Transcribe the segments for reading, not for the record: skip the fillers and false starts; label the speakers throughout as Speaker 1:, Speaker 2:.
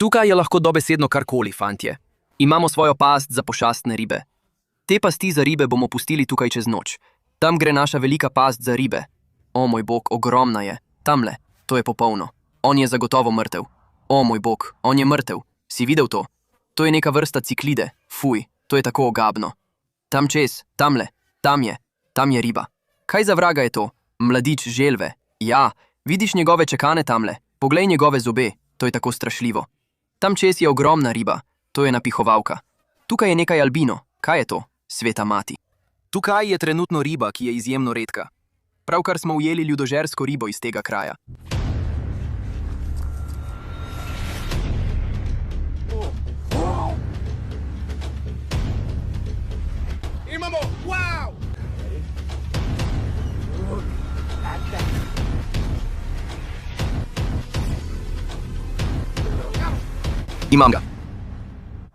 Speaker 1: Tukaj je lahko dobesedno karkoli, fantje. Imamo svojo past za pošastne ribe. Te pasti za ribe bomo pustili tukaj čez noč. Tam gre naša velika past za ribe. O moj bog, ogromna je. Tamle, to je popolno. On je zagotovo mrtev. O moj bog, on je mrtev. Si videl to? To je neka vrsta ciklide. Fuj, to je tako ogabno. Tam čez, tamle, tam je riba. Kaj za vraga je to? Mladič želve. Ja, vidiš njegove čekane tamle. Poglej njegove zobe, to je tako strašljivo. Tam čez je ogromna riba, to je napihovalka. Tukaj je nekaj albino. Kaj je to? Sveta mati. Tukaj je trenutno riba, ki je izjemno redka. Pravkar smo ujeli ljudožersko ribo iz tega kraja.
Speaker 2: Imamo, wow!
Speaker 1: Imam ga.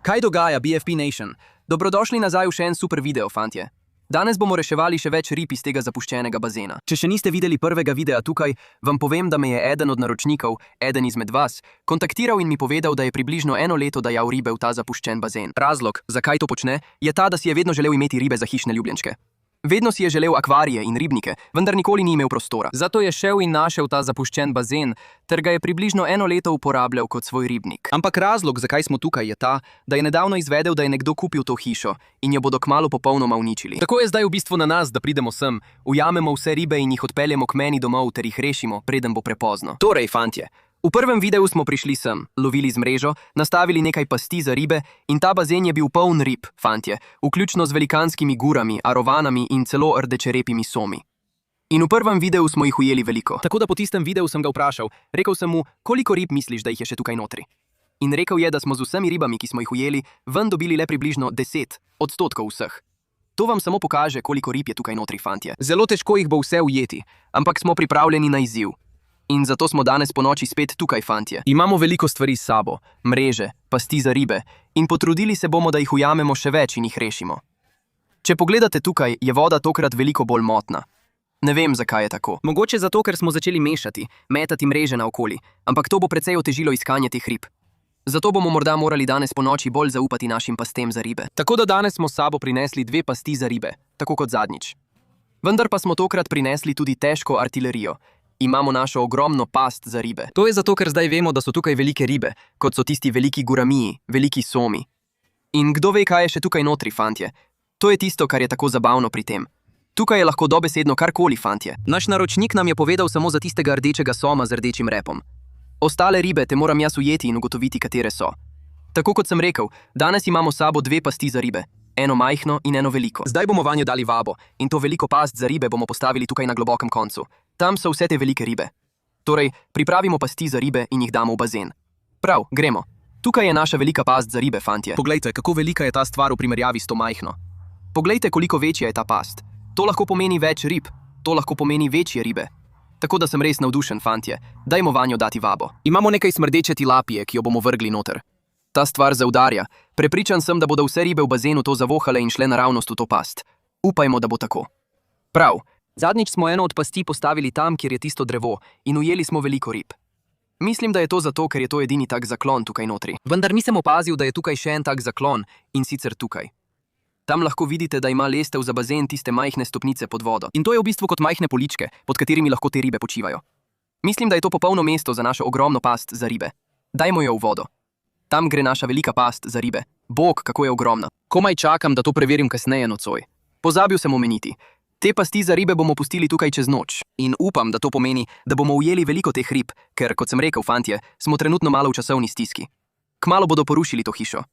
Speaker 1: Kaj dogaja, BFP Nation? Dobrodošli nazaj v še en super video, fantje. Danes bomo reševali še več rib iz tega zapuščenega bazena. Če še niste videli prvega videa tukaj, vam povem, da me je eden od naročnikov, eden izmed vas, kontaktiral in mi povedal, da je približno 1 leto dajal ribe v ta zapuščen bazen. Razlog, zakaj to počne, je ta, da si je vedno želel imeti ribe za hišne ljubljenčke. Vedno si je želel akvarije in ribnike, vendar nikoli ni imel prostora. Zato je šel in našel ta zapuščen bazen, ter ga je približno 1 leto uporabljal kot svoj ribnik. Ampak razlog, zakaj smo tukaj, je ta, da je nedavno izvedel, da je nekdo kupil to hišo in jo bodo kmalu popolnoma uničili. Tako je zdaj v bistvu na nas, da pridemo sem, ujamemo vse ribe in jih odpeljemo k meni domov ter jih rešimo, preden bo prepozno. Torej, fantje, v prvem videu smo prišli sem, lovili z mrežo, nastavili nekaj pasti za ribe in ta bazen je bil poln rib, fantje, vključno z velikanskimi gurami, arovanami in celo rdečerepimi somi. In v prvem videu smo jih ujeli veliko. Tako da po tistem videu sem ga vprašal, rekel sem mu, koliko rib misliš, da jih je še tukaj notri? In rekel je, da smo z vsemi ribami, ki smo jih ujeli, ven dobili le približno 10% vseh. To vam samo pokaže, koliko rib je tukaj notri, fantje. Zelo težko jih bo vse ujeti, ampak smo pripravljeni na izziv. In zato smo danes ponoči spet tukaj, fantje. Imamo veliko stvari s sabo, mreže, pasti za ribe in potrudili se bomo, da jih ujamemo še več in jih rešimo. Če pogledate tukaj, je voda tokrat veliko bolj motna. Ne vem, zakaj je tako. Mogoče zato, ker smo začeli mešati, metati mreže naokoli, ampak to bo precej otežilo iskanje teh rib. Zato bomo morda morali danes ponoči bolj zaupati našim pastem za ribe. Tako da danes smo s sabo prinesli 2 pasti za ribe, tako kot zadnjič. Vendar pa smo tokrat prinesli tudi težko artilerijo. Imamo našo ogromno past za ribe. To je zato, ker zdaj vemo, da so tukaj velike ribe, kot so tisti veliki guramiji, veliki somi. In kdo ve, kaj je še tukaj notri, fantje? To je tisto, kar je tako zabavno pri tem. Tukaj je lahko dobesedno karkoli, fantje. Naš naročnik nam je povedal samo za tistega rdečega soma z rdečim repom. Ostale ribe te moram jaz ujeti in ugotoviti, katere so. Tako kot sem rekel, danes imamo s sabo 2 pasti za ribe. Eno majhno in eno veliko. Zdaj bomo vanjo dali vabo in to veliko past za ribe bomo postavili tukaj na globokem koncu. Tam so vse te velike ribe. Torej, pripravimo pasti za ribe in jih damo v bazen. Prav, gremo. Tukaj je naša velika past za ribe, fantje. Poglejte, kako velika je ta stvar v primerjavi s to majhno. Poglejte, koliko večja je ta past. To lahko pomeni več rib, to lahko pomeni večje ribe. Tako da sem res navdušen, fantje. Dajmo vanjo dati vabo. Imamo nekaj smrdeče tilapije, ki jo bomo vrgli noter. Ta stvar zaudarja. Prepričan sem, da bodo vse ribe v bazenu to zavohale in šle naravnost v to past. Upajmo, da bo tako. Prav. Zadnjič smo eno od pasti postavili tam, kjer je tisto drevo, in ujeli smo veliko rib. Mislim, da je to zato, ker je to edini tak zaklon tukaj notri. Vendar nisem opazil, da je tukaj še en tak zaklon, in sicer tukaj. Tam lahko vidite, da ima lestev za bazen tiste majhne stopnice pod vodo. In to je v bistvu kot majhne poličke, pod katerimi lahko te ribe počivajo. Mislim, da je to popolno mesto za našo ogromno past za ribe. Dajmo jo v vodo. Tam gre naša velika past za ribe. Bog, kako je ogromna. Komaj čakam, da to preverim kasneje nocoj. Pozabil sem omeniti. Te pasti za ribe bomo pustili tukaj čez noč. In upam, da to pomeni, da bomo ujeli veliko teh rib, ker, kot sem rekel, fantje, smo trenutno malo v časovni stiski. Kmalu bodo porušili to hišo.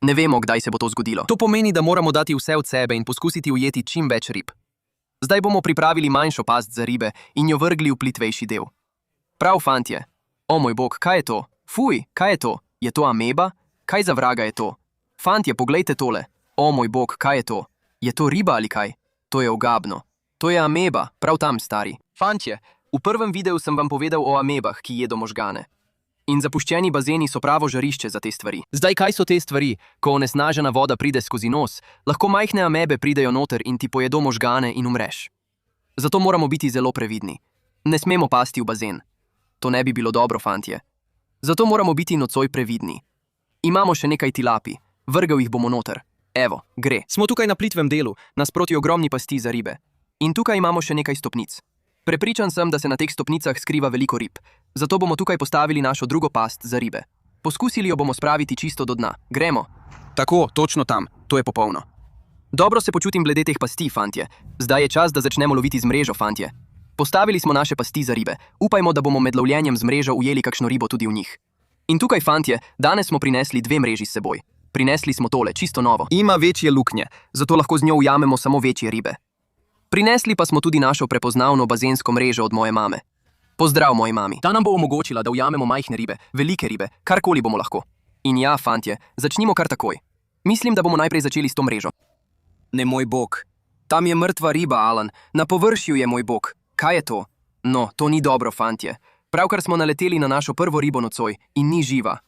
Speaker 1: Ne vemo, kdaj se bo to zgodilo. To pomeni, da moramo dati vse od sebe in poskusiti ujeti čim več rib. Zdaj bomo pripravili manjšo past za ribe in jo vrgli v plitvejši del. Prav, fantje. O moj bog, kaj je to? Fuj, kaj je to? Je to ameba? Kaj za vraga je to? Fantje, poglejte tole. O moj bog, kaj je to? Je to riba ali kaj? To je ogabno. To je ameba, prav tam, stari. Fantje, v prvem videu sem vam povedal o amebah, ki jedo možgane. In zapuščeni bazeni so pravo žarišče za te stvari. Zdaj, kaj so te stvari? Ko onesnažena voda pride skozi nos, lahko majhne amebe pridejo noter in ti pojedo možgane in umreš. Zato moramo biti zelo previdni. Ne smemo pasti v bazen. To ne bi bilo dobro, fantje. Zato moramo biti nocoj previdni. Imamo še nekaj tilapi, vrgel jih bomo noter. Evo, gre. Smo tukaj na plitvem delu, nasproti ogromni pasti za ribe. In tukaj imamo še nekaj stopnic. Prepričan sem, da se na teh stopnicah skriva veliko rib, zato bomo tukaj postavili našo drugo past za ribe. Poskusili jo bomo spraviti čisto do dna. Gremo. Tako, točno tam, to je popolno. Dobro se počutim glede teh pasti, fantje. Zdaj je čas, da začnemo loviti z mrežo, fantje. Postavili smo naše pasti za ribe. Upajmo, da bomo med lovljenjem z mrežo ujeli kakšno ribo tudi v njih. In tukaj, fantje, danes smo prinesli 2 mreži s seboj. Prinesli smo tole, čisto novo. Ima večje luknje, zato lahko z njo ujamemo samo večje ribe. Prinesli pa smo tudi našo prepoznavno bazensko mrežo od moje mame. Pozdrav moji mami. Ta nam bo omogočila, da ujamemo majhne ribe, velike ribe, karkoli bomo lahko. In ja, fantje, začnimo kar takoj. Mislim, da bomo najprej začeli s to mrežo. Ne, moj bog. Tam je mrtva riba, Alan. Na površju je, moj bog. Kaj je to? No, to ni dobro, fantje. Pravkar smo naleteli na našo prvo ribo nocoj in ni živa.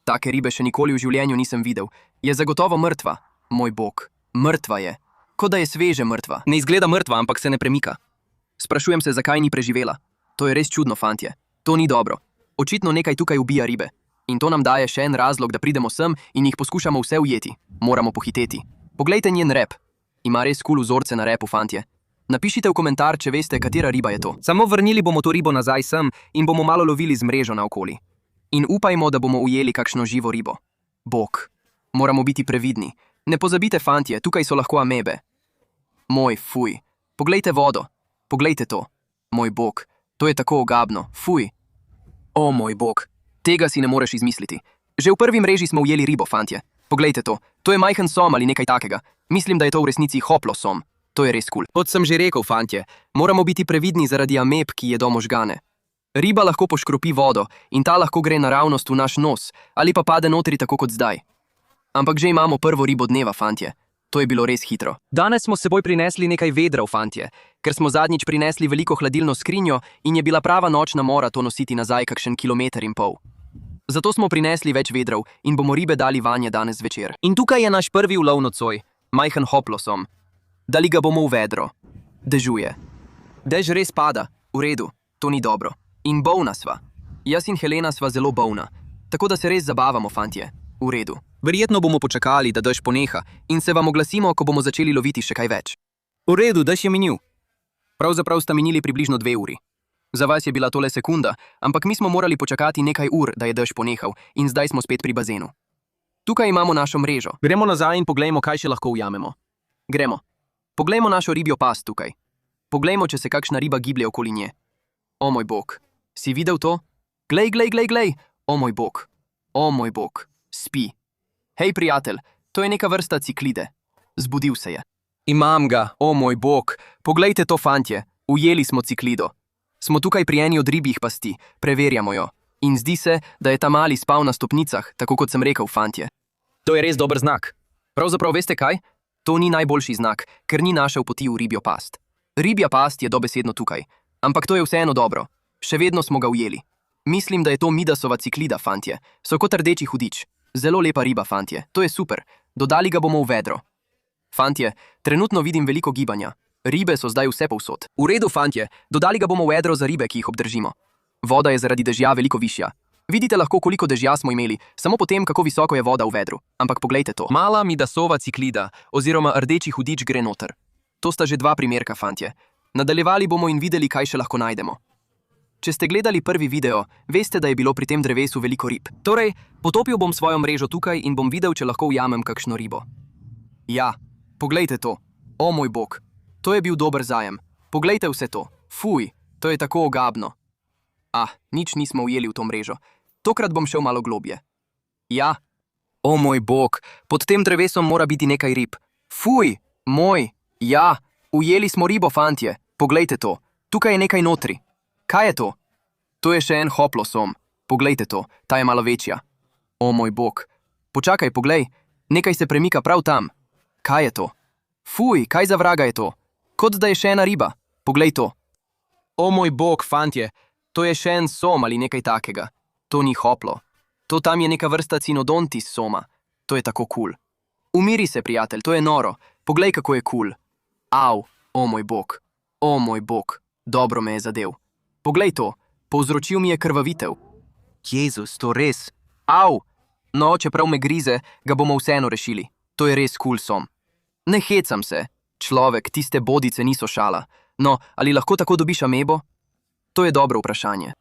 Speaker 1: Take ribe še nikoli v življenju nisem videl. Je zagotovo mrtva. Moj bog. Mrtva je. Kot da je sveže mrtva. Ne izgleda mrtva, ampak se ne premika. Sprašujem se, zakaj ni preživela. To je res čudno, fantje. To ni dobro. Očitno nekaj tukaj ubija ribe. In to nam daje še en razlog, da pridemo sem in jih poskušamo vse ujeti. Moramo pohiteti. Poglejte njen rep. Ima res kul vzorce na repu, fantje. Napišite v komentar, če veste, katera riba je to. Samo vrnili bomo to ribo nazaj sem in bomo malo lovili z mrežo naokoli. In upajmo, da bomo ujeli kakšno živo ribo. Bog. Moramo biti previdni. Ne pozabite, fantje, tukaj so lahko amebe. Moj, fuj. Poglejte vodo. Poglejte to. Moj bog. To je tako ogabno. Fuj. O, moj bog. Tega si ne moreš izmisliti. Že v prvi mreži smo ujeli ribo, fantje. Poglejte to. To je majhen som ali nekaj takega. Mislim, da je to v resnici hoplo som. To je res kul. Kot sem že rekel, fantje, moramo biti previdni zaradi ameb, ki jedo možgane. Riba lahko poškropi vodo in ta lahko gre naravnost v naš nos ali pa pade notri tako kot zdaj. Ampak že imamo prvo ribo dneva, fantje. To je bilo res hitro. Danes smo s seboj prinesli nekaj vedrov, fantje, ker smo zadnjič prinesli veliko hladilno skrinjo in je bila prava nočna mora to nositi nazaj kakšen 1,5 kilometra. Zato smo prinesli več vedrov in bomo ribe dali vanje danes zvečer. In tukaj je naš prvi ulov nocoj, majhen hoplosom. Dali ga bomo v vedro. Dežuje. Dež res pada. V redu. To ni dobro. In bolna sva. Jaz in Helena sva zelo bolna. Tako da se res zabavamo, fantje. V redu. Verjetno bomo počakali, da dež poneha in se vam oglasimo, ko bomo začeli loviti še kaj več. V redu, dež je minil. Pravzaprav sta minili približno 2 uri. Za vas je bila tole sekunda, ampak mi smo morali počakati nekaj ur, da je dež ponehal in zdaj smo spet pri bazenu. Tukaj imamo našo mrežo. Gremo nazaj in poglejmo, kaj še lahko ujamemo. Gremo. Poglejmo našo ribjo past tukaj. Poglejmo, če se kakšna riba giblje okoli nje. O moj bog. Si videl to? Glej, glej, glej, glej. O moj bog. O moj bog. Spi. Hej, prijatelj, to je neka vrsta ciklide. Zbudil se je. Imam ga, o moj bog. Poglejte to, fantje. Ujeli smo ciklido. Smo tukaj pri eni od ribjih pasti. Preverjamo jo. In zdi se, da je ta mali spal na stopnicah, tako kot sem rekel, fantje. To je res dober znak. Pravzaprav veste kaj? To ni najboljši znak, ker ni našel poti v ribjo past. Ribja past je dobesedno tukaj, ampak to je vseeno dobro. Še vedno smo ga ujeli. Mislim, da je to Midasova ciklida, fantje. So kot rdeči hudič. Zelo lepa riba, fantje. To je super. Dodali ga bomo v vedro. Fantje, trenutno vidim veliko gibanja. Ribe so zdaj vse povsod. V redu, fantje. Dodali ga bomo v vedro za ribe, ki jih obdržimo. Voda je zaradi dežja veliko višja. Vidite lahko, koliko dežja smo imeli, samo potem, kako visoko je voda v vedru. Ampak poglejte to. Mala Midasova ciklida, oziroma rdeči hudič gre noter. To sta že 2 primerka, fantje. Nadaljevali bomo in videli, kaj še lahko najdemo. Če ste gledali prvi video, veste, da je bilo pri tem drevesu veliko rib. Torej, potopil bom svojo mrežo tukaj in bom videl, če lahko ujamem kakšno ribo. Ja, poglejte to. O moj bog. To je bil dober zajem. Poglejte vse to. Fuj, to je tako ogabno. Nič nismo ujeli v to mrežo. Tokrat bom šel malo globje. Ja. O moj bog, pod tem drevesom mora biti nekaj rib. Fuj, moj. Ja, ujeli smo ribo, fantje. Poglejte to. Tukaj je nekaj notri. Kaj je to? To je še en hoplosom. Poglejte to, ta je malo večja. O moj bog. Počakaj, poglej. Nekaj se premika prav tam. Kaj je to? Fuj, kaj za vraga je to? Kot da je še ena riba. Poglej to. O moj bog, fantje. To je še en som ali nekaj takega. To ni hoplo. To tam je neka vrsta Cynodontis soma. To je tako kul. Umiri se, prijatelj, to je noro. Poglej, kako je kul. Au, o moj bog. O moj bog. Dobro me je zadev. Poglej to. Povzročil mi je krvavitev. Jezus, to res. Au! No, čeprav me grize, ga bomo vseeno rešili. To je res kul som. Ne hecam se. Človek, tiste bodice niso šala. No, ali lahko tako dobiš amebo? To je dobro vprašanje.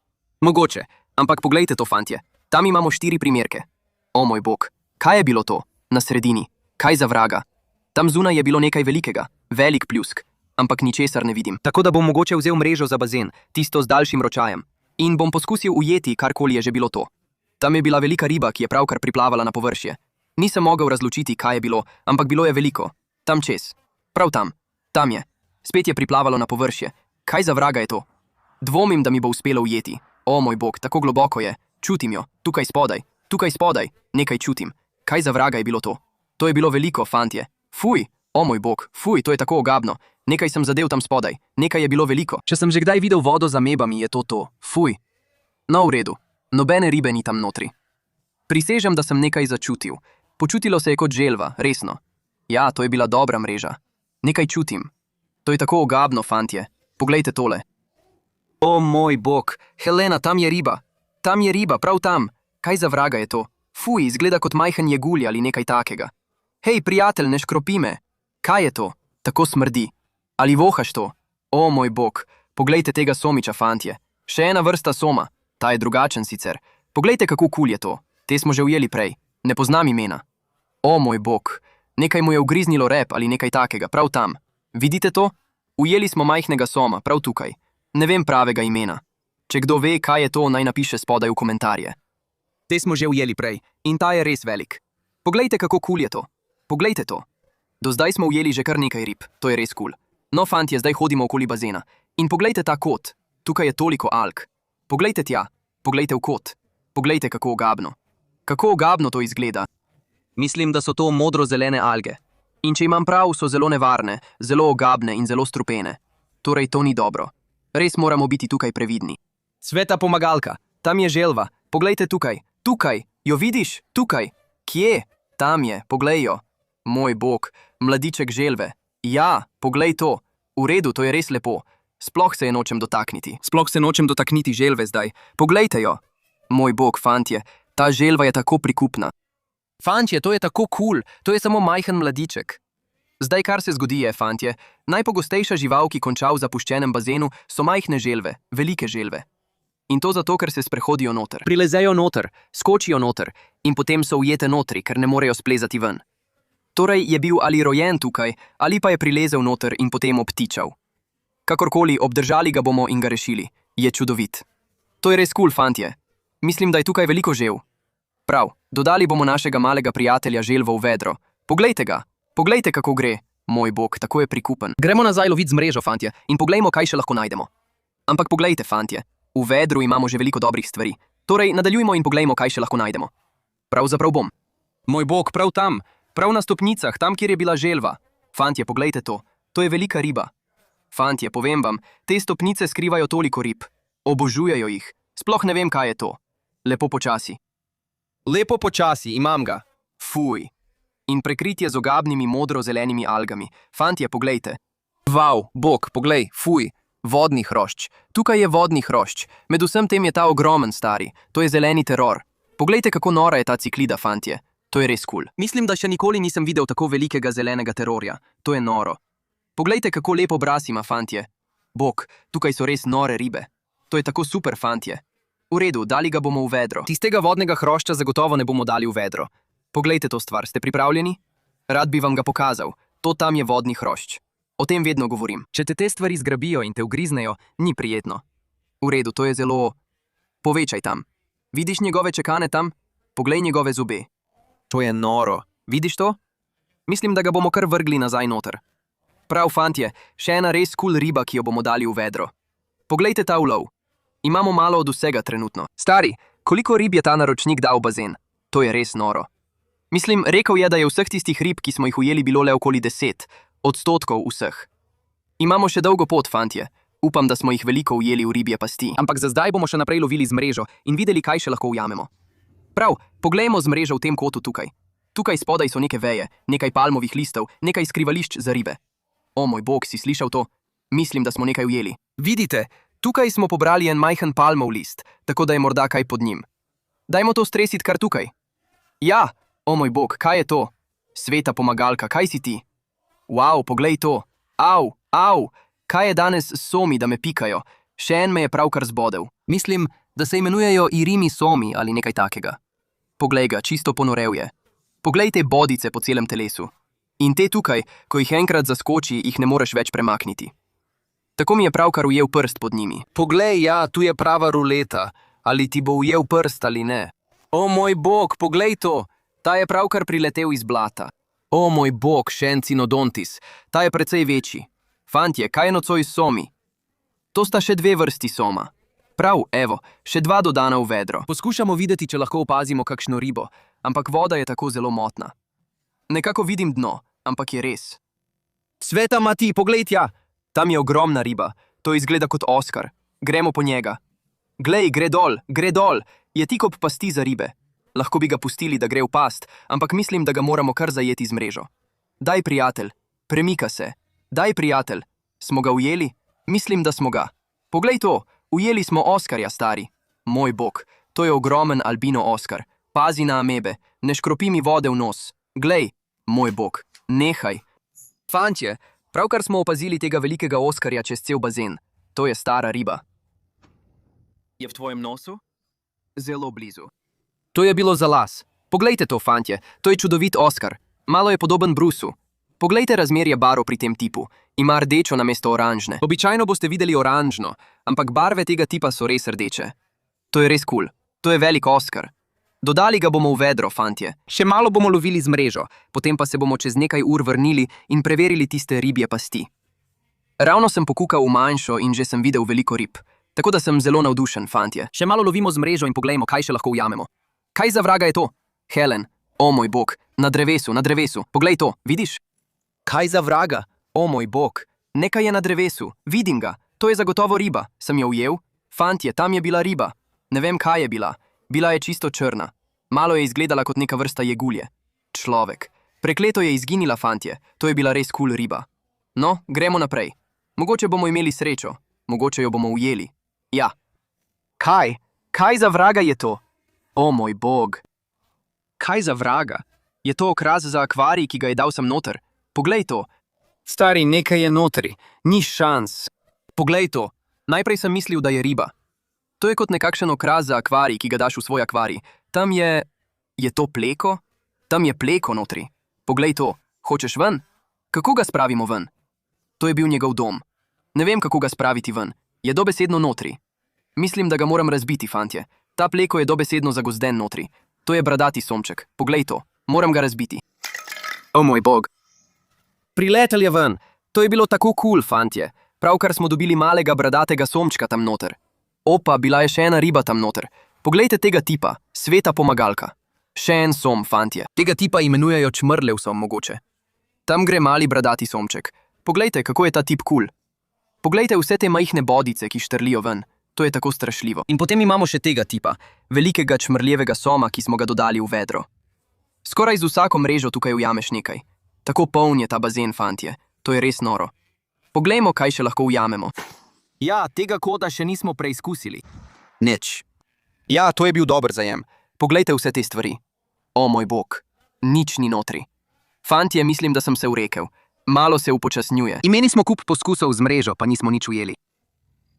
Speaker 1: Mogoče, ampak poglejte to, fantje. Tam imamo 4 primerke. O moj bog, kaj je bilo to? Na sredini. Kaj za vraga? Tam zunaj je bilo nekaj velikega. Velik pljusk. Ampak ničesar ne vidim. Tako da bom mogoče vzel mrežo za bazen, tisto z daljšim ročajem. In bom poskusil ujeti, karkoli je že bilo to. Tam je bila velika riba, ki je pravkar priplavala na površje. Nisem mogel razločiti, kaj je bilo, ampak bilo je veliko. Tam čez. Prav tam. Tam je. Spet je priplavalo na površje. Kaj za vraga je to? Dvomim, da mi bo uspelo ujeti. O moj bog, tako globoko je. Čutim jo. Tukaj spodaj. Tukaj spodaj. Nekaj čutim. Kaj za vraga je bilo to? To je bilo veliko, fantje. Fuj. O moj bog. Fuj, to je tako ogabno. Nekaj sem zadel tam spodaj. Nekaj je bilo veliko. Če sem že kdaj videl vodo za amebami, je to. Fuj. No, v redu. Nobene ribe ni tam notri. Prisežem, da sem nekaj začutil. Počutilo se je kot želva, resno. Ja, to je bila dobra mreža. Nekaj čutim. To je tako ogabno, fantje. Poglejte tole. O moj bog, Helena, tam je riba. Tam je riba, prav tam. Kaj za vraga je to? Fuj, izgleda kot majhen jegulj ali nekaj takega. Hej, prijatelj, ne škropi me. Kaj je to? Tako smrdi. Ali vohaš to? O moj bog, poglejte tega somiča, fantje. Še ena vrsta soma. Ta je drugačen sicer. Poglejte, kako kul je to. Te smo že ujeli prej. Ne poznam imena. O moj bog, nekaj mu je ugriznilo rep ali nekaj takega, prav tam. Vidite to? Ujeli smo majhnega soma, prav tukaj. Ne vem pravega imena. Če kdo ve, kaj je to, naj napiše spodaj v komentarje. Te smo že ujeli prej in ta je res velik. Poglejte, kako kul je to. Poglejte to. Do zdaj smo ujeli že kar nekaj rib, to je res kul. No, fantje, zdaj hodimo okoli bazena. In poglejte ta kot. Tukaj je toliko alg. Poglejte tja, poglejte v kot. Poglejte, kako ogabno. Kako ogabno to izgleda. Mislim, da so to modro-zelene alge. In če imam prav, so zelo nevarne, zelo ogabne in zelo strupene. Torej, to ni dobro. Res moramo biti tukaj previdni. Sveta pomagalka, tam je želva. Poglejte tukaj, tukaj, jo vidiš? Tukaj. Kje? Tam je, poglej jo. Moj bog, mladiček želve. Ja, poglej to. V redu, to je res lepo. Sploh se je nočem dotakniti. Sploh se nočem dotakniti želve zdaj. Poglejte jo. Moj bog, fantje, ta želva je tako prikupna. Fantje, to je tako kul, to je samo majhen mladiček. Zdaj, kar se zgodi je, fantje, najpogostejša žival, ki konča v zapuščenem bazenu, so majhne želve, velike želve. In to zato, ker se sprehodijo noter. Prilezejo noter, skočijo noter in potem so ujete notri, ker ne morejo splezati ven. Torej je bil ali rojen tukaj, ali pa je prilezel noter in potem obtičal. Kakorkoli, obdržali ga bomo in ga rešili. Je čudovit. To je res kul, fantje. Mislim, da je tukaj veliko želv. Prav, dodali bomo našega malega prijatelja želvo v vedro. Poglejte ga, poglejte, kako gre. Moj bog, tako je prikupen. Gremo nazaj lovit z mrežo, fantje, in poglejmo, kaj še lahko najdemo. Ampak poglejte, fantje, v vedru imamo že veliko dobrih stvari. Torej, nadaljujmo in poglejmo, kaj še lahko najdemo. Pravzaprav bom. Moj bog, prav tam, prav na stopnicah, tam, kjer je bila želva. Fantje, poglejte to, to je velika riba. Fantje, povem vam, te stopnice skrivajo toliko rib. Obožujejo jih. Sploh ne vem, kaj je to. Lepo počasi. Lepo počasi, imam ga. Fuj. In prekritje z ogabnimi modro-zelenimi algami. Fantje, poglejte. Vau, bog, poglej, fuj. Vodni hrošč. Tukaj je vodni hrošč. Med vsem tem je ta ogromen stari. To je zeleni teror. Poglejte, kako nora je ta ciklida, fantje. To je res kul. Mislim, da še nikoli nisem videl tako velikega zelenega terorja. To je noro. Poglejte, kako lep obraz ima, fantje. Bog, tukaj so res nore ribe. To je tako super, fantje. V redu, dali ga bomo v vedro. Tistega vodnega hrošča zagotovo ne bomo dali v vedro. Poglejte to stvar, ste pripravljeni? Rad bi vam ga pokazal. To tam je vodni hrošč. O tem vedno govorim. Če te stvari zgrabijo in te ugriznejo, ni prijetno. V redu, to je zelo... Povečaj tam. Vidiš njegove čekane tam? Poglej njegove zobe. To je noro. Vidiš to? Mislim, da ga bomo kar vrgli nazaj noter. Prav, fantje, še ena res kul riba, ki jo bomo dali v vedro. Poglejte ta ulov. Imamo malo od vsega trenutno. Stari, koliko rib je ta naročnik dal v bazen? To je res noro. Mislim, rekel je, da je vseh tistih rib, ki smo jih ujeli, bilo le okoli 10% vseh. Imamo še dolgo pot, fantje. Upam, da smo jih veliko ujeli v ribje pasti. Ampak za zdaj bomo še naprej lovili z mrežo in videli, kaj še lahko ujamemo. Prav, poglejmo z mrežo v tem kotu tukaj. Tukaj spodaj so neke veje, nekaj palmovih listov, nekaj skrivališč za ribe. O moj bog, si slišal to? Mislim, da smo nekaj ujeli. Vidite, tukaj smo pobrali en majhen palmov list, tako da je morda kaj pod njim. Dajmo to stresiti kar tukaj. Ja, o moj bog, kaj je to? Sveta pomagalka, kaj si ti? Wow, poglej to. Au, kaj je danes s somi, da me pikajo? Še en me je pravkar zbodel. Mislim, da se imenujejo Irimi somi ali nekaj takega. Poglej ga, čisto ponorev je. Poglej te bodice po celem telesu. In te tukaj, ko jih enkrat zaskoči, jih ne moreš več premakniti. Tako mi je pravkar ujel prst pod njimi. Poglej, ja, tu je prava ruleta. Ali ti bo ujel prst ali ne? O moj bog, poglej to! Ta je pravkar priletel iz blata. O moj bog, še en cinodontis. Ta je precej večji. Fantje, kaj je nocoj s somi? To sta še 2 vrsti soma. Prav, evo, še 2 dodana v vedro. Poskušamo videti, če lahko opazimo kakšno ribo, ampak voda je tako zelo motna. Nekako vidim dno, ampak je res. Sveta Mati, poglej tja! Tam je ogromna riba. To izgleda kot Oskar. Gremo po njega. Glej, gre dol! Je tik ob pasti za ribe. Lahko bi ga pustili, da gre v past, ampak mislim, da ga moramo kar zajeti z mrežo. Daj, prijatelj, premika se. Daj, prijatelj, smo ga ujeli? Mislim, da smo ga. Poglej to, ujeli smo Oskarja, stari. Moj bog, to je ogromen albino Oskar. Pazi na amebe, ne škropi mi vode v nos. Glej, moj bog, nehaj. Fantje, pravkar smo opazili tega velikega Oskarja čez cel bazen. To je stara riba. Je v tvojem nosu? Zelo blizu. To je bilo za las. Poglejte to, fantje, to je čudovit Oskar. Malo je podoben Brusu. Poglejte razmerje barv pri tem tipu. Ima rdečo namesto oranžne. Običajno boste videli oranžno, ampak barve tega tipa so res rdeče. To je res kul. To je velik Oskar. Dodali ga bomo v vedro, fantje. Še malo bomo lovili z mrežo, potem pa se bomo čez nekaj ur vrnili in preverili tiste ribje pasti. Ravno sem pokukal v manjšo in že sem videl veliko rib. Tako da sem zelo navdušen, fantje. Še malo lovimo z mrežo in poglejmo, kaj še lahko ujamemo. Kaj za vraga je to? Helen, o moj bog, na drevesu, poglej to, vidiš? Kaj za vraga? O moj bog, nekaj je na drevesu, vidim ga, to je zagotovo riba, sem jo ujel? Fantje, tam je bila riba. Ne vem, kaj je bila. Bila je čisto črna. Malo je izgledala kot neka vrsta jegulje. Človek. Prekleto je izginila, fantje, to je bila res kul riba. No, gremo naprej. Mogoče bomo imeli srečo, mogoče jo bomo ujeli. Ja. Kaj? Kaj za vraga je to? O moj bog. Kaj za vraga? Je to okras za akvarij, ki ga je dal sem noter? Poglej to. Stari, nekaj je notri. Ni šans. Poglej to. Najprej sem mislil, da je riba. To je kot nekakšen okras za akvarij, ki ga daš v svoj akvarij. Tam je... Je to pleko? Tam je pleko notri. Poglej to. Hočeš ven? Kako ga spravimo ven? To je bil njegov dom. Ne vem, kako ga spraviti ven. Je dobesedno notri. Mislim, da ga moram razbiti, fantje. Ta pleko je dobesedno zagozden notri. To je bradati somček. Poglej to. Moram ga razbiti. O moj bog. Priletel je ven. To je bilo tako kul, fantje. Pravkar smo dobili malega bradatega somčka tam noter. Opa, bila je še ena riba tam noter. Poglejte tega tipa. Sveta pomagalka. Še en som, fantje. Tega tipa imenujejo čmrlev som mogoče. Tam gre mali bradati somček. Poglejte, kako je ta tip kul. Poglejte vse te majhne bodice, ki štrlijo ven. To je tako strašljivo. In potem imamo še tega tipa, velikega čmrljevega soma, ki smo ga dodali v vedro. Skoraj z vsako mrežo tukaj ujameš nekaj. Tako poln je ta bazen, fantje. To je res noro. Poglejmo, kaj še lahko ujamemo. Ja, tega koda še nismo preizkusili. Nič. Ja, to je bil dober zajem. Poglejte vse te stvari. O moj bog, nič ni notri. Fantje, mislim, da sem se urekel. Malo se upočasnjuje. Imeli smo kup poskusov z mrežo, pa nismo nič ujeli.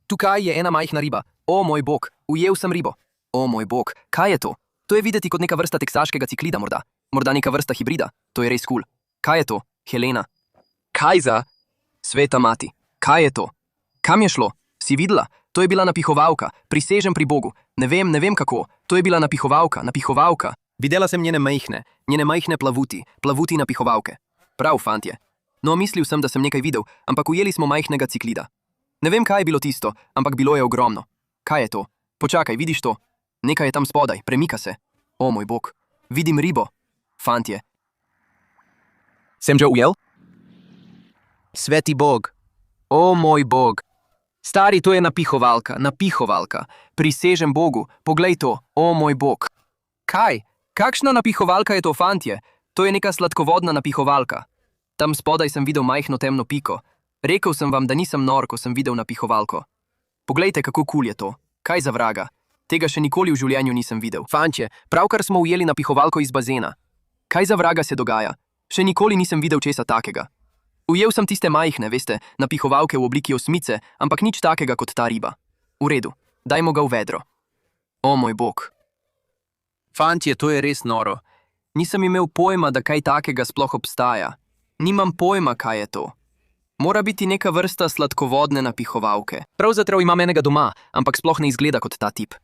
Speaker 1: Tukaj je ena majhna riba. O moj bog, ujel sem ribo. O moj bog, kaj je to? To je videti kot neka vrsta teksaškega ciklida morda. Morda neka vrsta hibrida. To je res kul. Kaj je to? Helena. Kaj za? Sveta Mati. Kaj je to? Kam je šlo? Si videla? To je bila napihovalka. Prisežem pri Bogu. Ne vem kako. To je bila napihovalka. Videla sem njene majhne plavuti napihovalke. Prav, fantje. No, mislil sem, da sem nekaj videl, ampak ujeli smo majhnega ciklida. Ne vem, kaj je bilo tisto, ampak bilo je ogromno. Kaj je to? Počakaj, vidiš to? Nekaj je tam spodaj, premika se. O moj bog, vidim ribo. Fantje. Sem že ujel? Sveti bog. O moj bog. Stari, to je napihovalka. Prisežem Bogu, poglej to, o moj bog. Kaj? Kakšna napihovalka je to, fantje? To je neka sladkovodna napihovalka. Tam spodaj sem videl majhno temno piko. Rekel sem vam, da nisem nor, ko sem videl napihovalko. Poglejte, kako kul je to. Kaj za vraga? Tega še nikoli v življenju nisem videl. Fantje, pravkar smo ujeli napihovalko iz bazena. Kaj za vraga se dogaja? Še nikoli nisem videl česa takega. Ujel sem tiste majhne, veste, napihovalke v obliki osmice, ampak nič takega kot ta riba. V redu, dajmo ga v vedro. O moj bog. Fantje, to je res noro. Nisem imel pojma, da kaj takega sploh obstaja. Nimam pojma, kaj je to. Mora biti neka vrsta sladkovodne napihovalke. Pravzaprav imam enega doma, ampak sploh ne izgleda kot ta tip.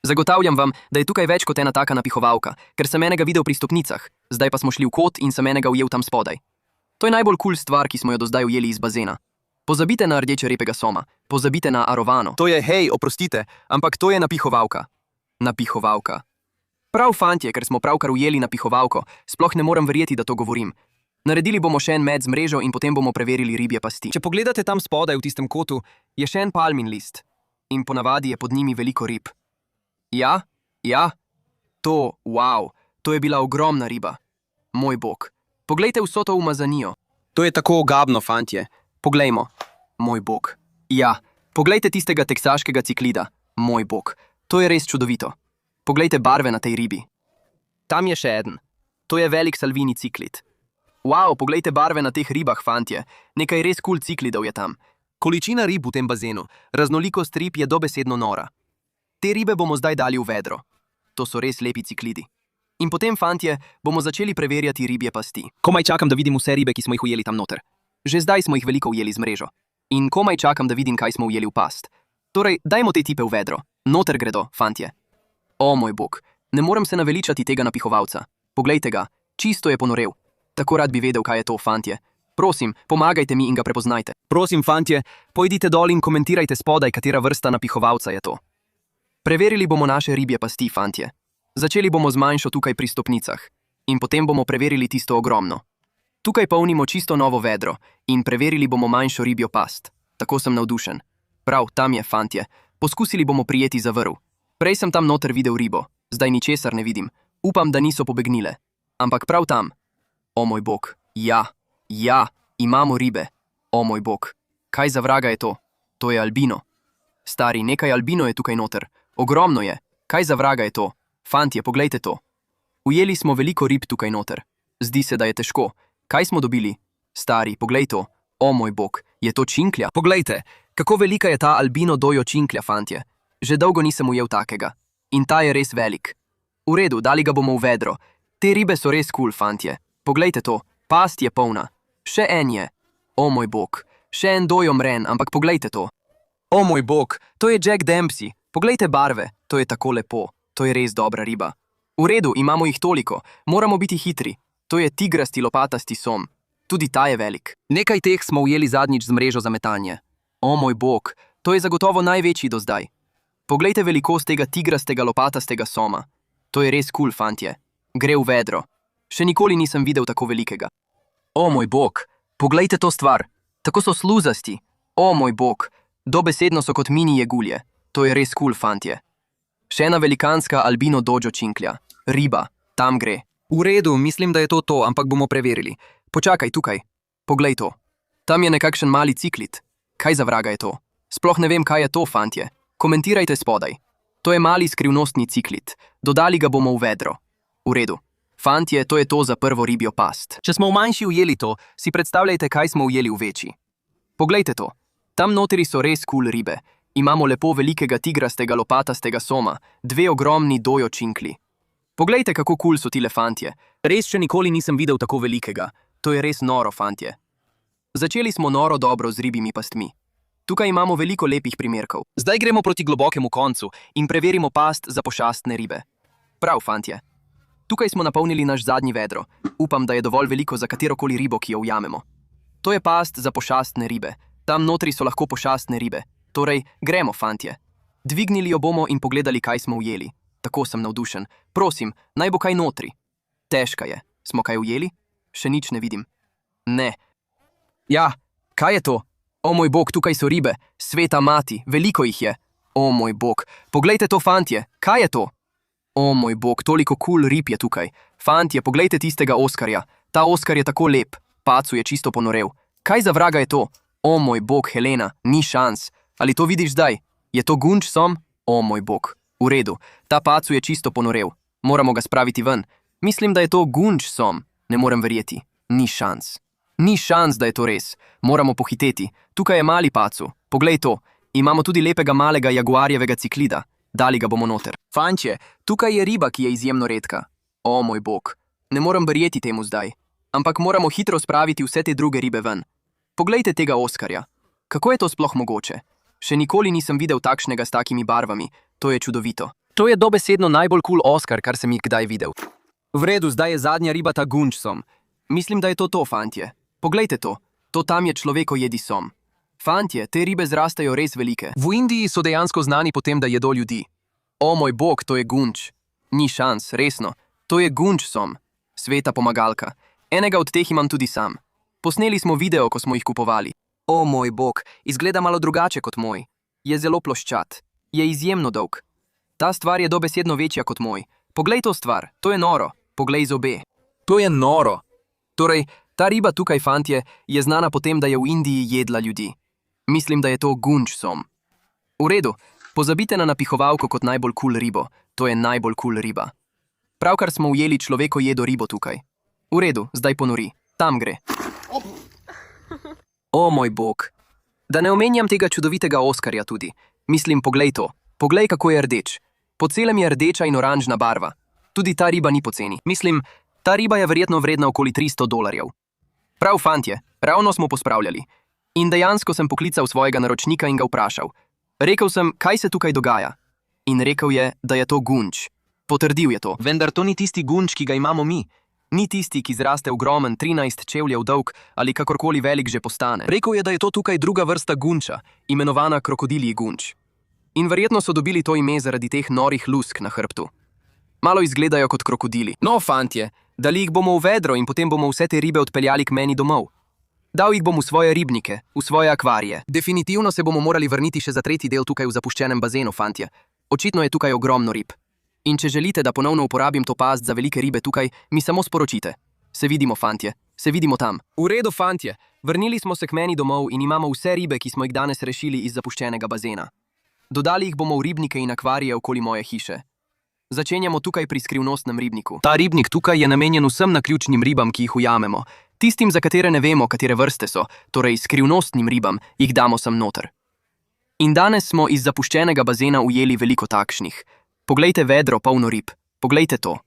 Speaker 1: Zagotavljam vam, da je tukaj več kot ena taka napihovalka, ker sem enega videl pri stopnicah, zdaj pa smo šli v kot in sem enega ujel tam spodaj. To je najbolj kul stvar, ki smo jo do zdaj ujeli iz bazena. Pozabite na rdeče repega soma, pozabite na arovano. To je, hej, oprostite, ampak to je napihovalka. Napihovalka. Prav, fantje, ker smo pravkar ujeli napihovalko, sploh ne morem verjeti, da to govorim. Naredili bomo še en med z mrežo in potem bomo preverili ribje pasti. Če pogledate tam spodaj v tistem kotu, je še en palmin list. In ponavadi je pod njimi veliko rib. Ja, to, wow, to je bila ogromna riba. Moj bog, poglejte vso to umazanijo. To je tako ogabno, fantje. Poglejmo. Moj bog. Ja, poglejte tistega teksaškega ciklida. Moj bog, to je res čudovito. Poglejte barve na tej ribi. Tam je še eden. To je velik salvini ciklid. Wow, poglejte barve na teh ribah, fantje. Nekaj res kul ciklidov je tam. Količina rib v tem bazenu, raznolikost rib je dobesedno nora. Te ribe bomo zdaj dali v vedro. To so res lepi ciklidi. In potem, fantje, bomo začeli preverjati ribje pasti. Komaj čakam, da vidim vse ribe, ki smo jih ujeli tam noter. Že zdaj smo jih veliko ujeli z mrežo. In komaj čakam, da vidim, kaj smo ujeli v past. Torej, dajmo te tipe v vedro. Noter gredo, fantje. O moj bog, ne morem se naveličati tega napihovalca. Poglejte ga, čisto je ponorel. Tako rad bi vedel, kaj je to, fantje. Prosim, pomagajte mi in ga prepoznajte. Prosim, fantje, pojdite dol in komentirajte spodaj, katera vrsta napihovalca je to. Preverili bomo naše ribje pasti, fantje. Začeli bomo z manjšo tukaj pri stopnicah. In potem bomo preverili tisto ogromno. Tukaj polnimo čisto novo vedro in preverili bomo manjšo ribjo past. Tako sem navdušen. Prav, tam je, fantje. Poskusili bomo prijeti za vrv. Prej sem tam noter videl ribo, zdaj ničesar ne vidim. Upam, da niso pobegnile. Ampak prav tam. O moj bog, ja, imamo ribe. O moj bog, kaj za vraga je to? To je albino. Stari, nekaj albino je tukaj noter. Ogromno je. Kaj za vraga je to? Fantje, poglejte to. Ujeli smo veliko rib tukaj noter. Zdi se, da je težko. Kaj smo dobili? Stari, poglej to. O moj bog, je to činklja? Poglejte, kako velika je ta albino dojo činklja, fantje. Že dolgo nisem ujel takega. In ta je res velik. V redu, dali ga bomo v vedro. Te ribe so res kul, fantje. Poglejte to, past je polna. Še en je. O moj bog, še en dojo mren, ampak poglejte to. O moj bog, to je Jack Dempsey. Poglejte barve, to je tako lepo. To je res dobra riba. V redu, imamo jih toliko. Moramo biti hitri. To je tigrasti lopatasti som. Tudi ta je velik. Nekaj teh smo ujeli zadnjič z mrežo za metanje. O moj bog, to je zagotovo največji do zdaj. Poglejte velikost tega tigrastega lopatastega soma. To je res kul, fantje. Gre v vedro. Še nikoli nisem videl tako velikega. O moj bog, poglejte to stvar. Tako so sluzasti. O moj bog, dobesedno so kot mini jegulje. To je res kul, fantje. Še ena velikanska albino dojo činklja. Riba, tam gre. V redu, mislim, da je to, ampak bomo preverili. Počakaj tukaj. Poglej to. Tam je nekakšen mali ciklid. Kaj za vraga je to? Sploh ne vem, kaj je to, fantje. Komentirajte spodaj. To je mali skrivnostni ciklid. Dodali ga bomo v vedro. V redu. Fantje, to je to za prvo ribjo past. Če smo v manjši ujeli to, si predstavljajte, kaj smo ujeli v večji. Poglejte to. Tam notri so res kul ribe. Imamo lepo velikega tigrastega lopatastega soma, dve ogromni dojo činkli. Poglejte, kako kul so tile, fantje. Res še nikoli nisem videl tako velikega. To je res noro, fantje. Začeli smo noro dobro z ribjimi pastmi. Tukaj imamo veliko lepih primerkov. Zdaj gremo proti globokemu koncu in preverimo past za pošastne ribe. Prav, fantje. Tukaj smo napolnili naš zadnji vedro. Upam, da je dovolj veliko za katerokoli ribo, ki jo ujamemo. To je past za pošastne ribe. Tam notri so lahko pošastne ribe. Torej, gremo, fantje. Dvignili jo bomo in pogledali, kaj smo ujeli. Tako sem navdušen. Prosim, naj bo kaj notri. Težka je. Smo kaj ujeli? Še nič ne vidim. Ne. Ja, kaj je to? O moj bog, tukaj so ribe. Sveta mati, veliko jih je. O moj bog, poglejte to, fantje. Kaj je to? O moj bog, toliko kul rib je tukaj. Fantje, poglejte tistega Oskarja. Ta Oskar je tako lep. Pacu je čisto ponorel. Kaj za vraga je to? O moj bog, Helena, ni šans. Ali to vidiš zdaj? Je to gunč som? O moj bog. V redu, ta pacu je čisto ponorel. Moramo ga spraviti ven. Mislim, da je to gunč som. Ne morem verjeti. Ni šans. Ni šans, da je to res. Moramo pohiteti. Tukaj je mali pacu. Poglej to. Imamo tudi lepega malega jaguarjevega ciklida. Dali ga bomo noter. Fantje, tukaj je riba, ki je izjemno redka. O moj bog. Ne morem verjeti temu zdaj. Ampak moramo hitro spraviti vse te druge ribe ven. Poglejte tega Oskarja. Kako je to sploh mogoče? Še nikoli nisem videl takšnega s takimi barvami. To je čudovito. To je dobesedno najbolj cool Oskar, kar sem jih kdaj videl. V redu, zdaj je zadnja riba ta gunč som. Mislim, da je to, fantje. Poglejte to. To tam je človekojedi som. Fantje, te ribe zrastajo res velike. V Indiji so dejansko znani po tem, da jedo ljudi. O moj bog, to je gunč. Ni šans, resno. To je gunč som. Sveta pomagalka. Enega od teh imam tudi sam. Posneli smo video, ko smo jih kupovali. O moj bog, izgleda malo drugače kot moj. Je zelo ploščat. Je izjemno dolg. Ta stvar je dobesedno večja kot moj. Poglej to stvar, to je noro. Poglej zobe. To je noro. Torej, ta riba tukaj, fantje, je znana po tem, da je v Indiji jedla ljudi. Mislim, da je to gunč som. V redu, pozabite na napihovalko kot najbolj cool ribo. To je najbolj cool riba. Pravkar smo ujeli človekojedo ribo tukaj. V redu, zdaj ponori. Tam gre. O moj bog. Da ne omenjam tega čudovitega Oskarja tudi. Mislim, poglej to. Poglej, kako je rdeč. Po celem je rdeča in oranžna barva. Tudi ta riba ni poceni. Mislim, ta riba je verjetno vredna okoli $300. Prav, fantje, ravno smo pospravljali. In dejansko sem poklical svojega naročnika in ga vprašal. Rekel sem, kaj se tukaj dogaja. In rekel je, da je to gunč. Potrdil je to. Vendar to ni tisti gunč, ki ga imamo mi. Ni tisti, ki zraste ogromen 13 čevljev dolg ali kakorkoli velik že postane. Rekel je, da je to tukaj druga vrsta gunča, imenovana krokodilji gunč. In verjetno so dobili to ime zaradi teh norih lusk na hrbtu. Malo izgledajo kot krokodili. No, fantje, dali jih bomo v vedro in potem bomo vse te ribe odpeljali k meni domov. Dal jih bom v svoje ribnike, v svoje akvarije. Definitivno se bomo morali vrniti še za tretji del tukaj v zapuščenem bazenu, fantje. Očitno je tukaj ogromno rib. In če želite, da ponovno uporabim to past za velike ribe tukaj, mi samo sporočite. Se vidimo, fantje. Se vidimo tam. V redu, fantje. Vrnili smo se k meni domov in imamo vse ribe, ki smo jih danes rešili iz zapuščenega bazena. Dodali jih bomo v ribnike in akvarije okoli moje hiše. Začenjamo tukaj pri skrivnostnem ribniku. Ta ribnik tukaj je namenjen vsem naključnim ribam, ki jih ujamemo. Tistim, za katere ne vemo, katere vrste so, torej skrivnostnim ribam, jih damo sem noter. In danes smo iz zapuščenega bazena ujeli veliko takšnih. Poglejte vedro polno rib. Poglejte to.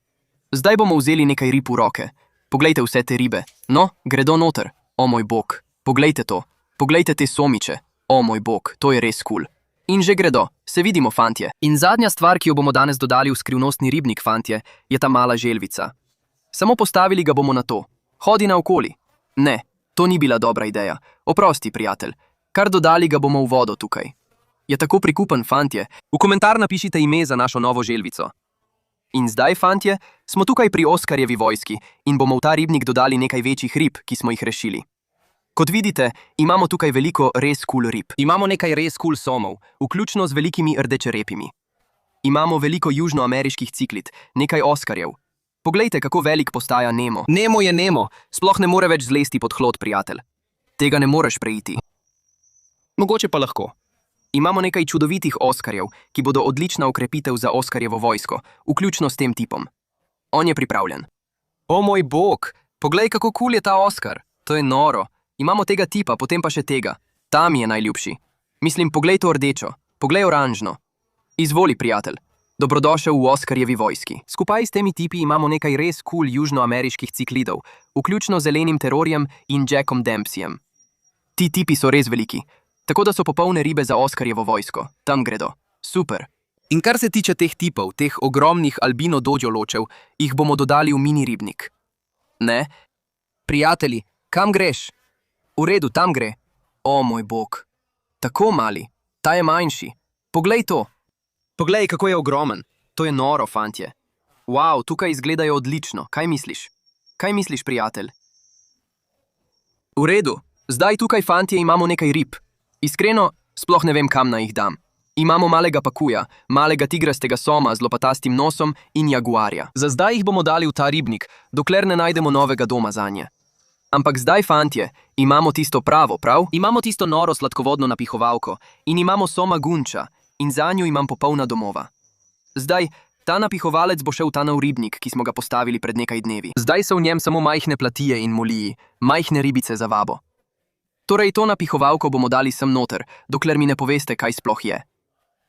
Speaker 1: Zdaj bomo vzeli nekaj rib v roke. Poglejte vse te ribe. No, gredo noter. O moj bog. Poglejte to. Poglejte te somiče. O moj bog, to je res cool. In že gredo. Se vidimo, fantje. In zadnja stvar, ki jo bomo danes dodali v skrivnostni ribnik, fantje, je ta mala želvica. Samo postavili ga bomo na to. Hodi naokoli. Ne, to ni bila dobra ideja. Oprosti, prijatelj. Kar dodali ga bomo v vodo tukaj. Je tako prikupen, fantje. V komentar napišite ime za našo novo želvico. In zdaj, fantje, smo tukaj pri Oskarjevi vojski in bomo v ta ribnik dodali nekaj večjih rib, ki smo jih rešili. Kot vidite, imamo tukaj veliko res cool rib. Imamo nekaj res cool somov, vključno z velikimi rdečerepimi. Imamo veliko južnoameriških ciklid, nekaj Oskarjev. Poglejte, kako velik postaja Nemo. Nemo je Nemo, sploh ne more več zlesti pod hlod, prijatelj. Tega ne moreš preiti. Mogoče pa lahko. Imamo nekaj čudovitih Oskarjev, ki bodo odlična okrepitev za Oskarjevo vojsko, vključno s tem tipom. On je pripravljen. O moj bog, poglej, kako cool je ta Oskar. To je noro. Imamo tega tipa, potem pa še tega. Ta mi je najljubši. Mislim, poglej to rdečo, poglej oranžno. Izvoli, prijatelj. Dobrodošel v Oskarjevi vojski. Skupaj s temi tipi imamo nekaj res cool južnoameriških ciklidov, vključno z Zelenim terorjem in Jackom Dempseyjem. Ti tipi so res veliki. Tako da so popolne ribe za Oskarjevo vojsko. Tam gredo. Super. In kar se tiče teh tipov, teh ogromnih albino dođoločev, jih bomo dodali v mini ribnik. Ne? Prijatelji, kam greš? V redu, tam gre. O moj bog. Tako mali. Ta je manjši. Poglej to. Poglej, kako je ogromen. To je noro, fantje. Wow, tukaj izgledajo odlično. Kaj misliš? Kaj misliš, prijatelj? V redu. Zdaj tukaj, fantje, imamo nekaj rib. Iskreno, sploh ne vem, kam naj jih dam. Imamo malega pakuja, malega tigrastega soma z lopatastim nosom in jaguarja. Za zdaj jih bomo dali v ta ribnik, dokler ne najdemo novega doma zanje. Ampak zdaj, fantje, imamo tisto pravo, prav? Imamo tisto noro sladkovodno napihovalko in imamo soma gunča in za njo imam popolna domova. Zdaj, ta napihovalec bo šel v ta nov ribnik, ki smo ga postavili pred nekaj dnevi. Zdaj so v njem samo majhne platije in moliji, majhne ribice za vabo. Torej, to napihovalko bomo dali sem noter, dokler mi ne poveste, kaj sploh je.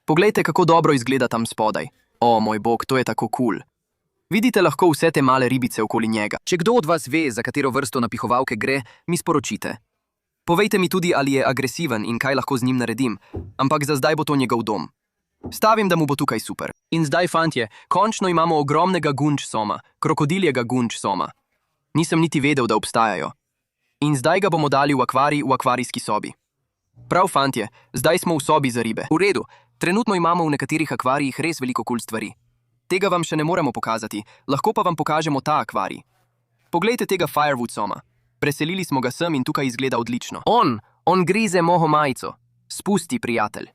Speaker 1: Poglejte, kako dobro izgleda tam spodaj. O, moj bog, to je tako kul. Vidite lahko vse te male ribice okoli njega. Če kdo od vas ve, za katero vrsto napihovalke gre, mi sporočite. Povejte mi tudi, ali je agresiven in kaj lahko z njim naredim, ampak za zdaj bo to njegov dom. Stavim, da mu bo tukaj super. In zdaj, fantje, končno imamo ogromnega gunč soma, krokodiljega gunč soma. Nisem niti vedel, da obstajajo. In zdaj ga bomo dali v akvarij v akvarijski sobi. Prav, fantje, zdaj smo v sobi za ribe. V redu, trenutno imamo v nekaterih akvarijih res veliko kul stvari. Tega vam še ne moremo pokazati, lahko pa vam pokažemo ta akvarij. Poglejte tega Firewood soma. Preselili smo ga sem in tukaj izgleda odlično. On grize mojo majico. Spusti, prijatelj.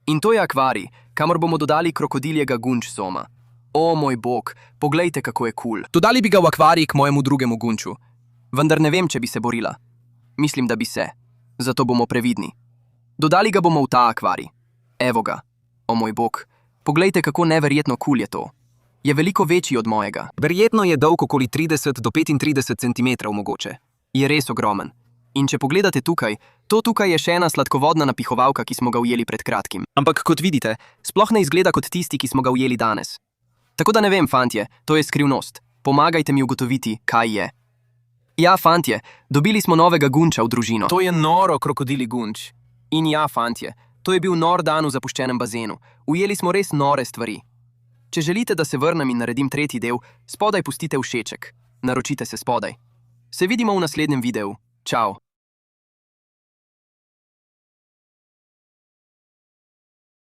Speaker 1: In to je akvarij, kamor bomo dodali krokodiljega gunč soma. O, moj bog, poglejte, kako je kul. Dodali bi ga v akvarij k mojemu drugemu gunču. Vendar ne vem, če bi se borila. Mislim, da bi se. Zato bomo previdni. Dodali ga bomo v ta akvarij. Evo ga. O, moj bog, poglejte, kako neverjetno kul je to. Je veliko večji od mojega. Verjetno je dolg okoli 30 do 35 cm mogoče. Je res ogromen. In če pogledate tukaj, to tukaj je še ena sladkovodna napihovalka, ki smo ga ujeli pred kratkim. Ampak kot vidite, sploh ne izgleda kot tisti, ki smo ga ujeli danes. Tako da ne vem, fantje, to je skrivnost. Pomagajte mi ugotoviti, kaj je. Ja, fantje, dobili smo novega gunča v družino. To je noro krokodili gunč. In ja, fantje, to je bil nor dan v zapuščenem bazenu. Ujeli smo res nore stvari. Če želite, da se vrnem in naredim tretji del, spodaj pustite všeček. Naročite se spodaj. Se vidimo v naslednjem videu. Čau.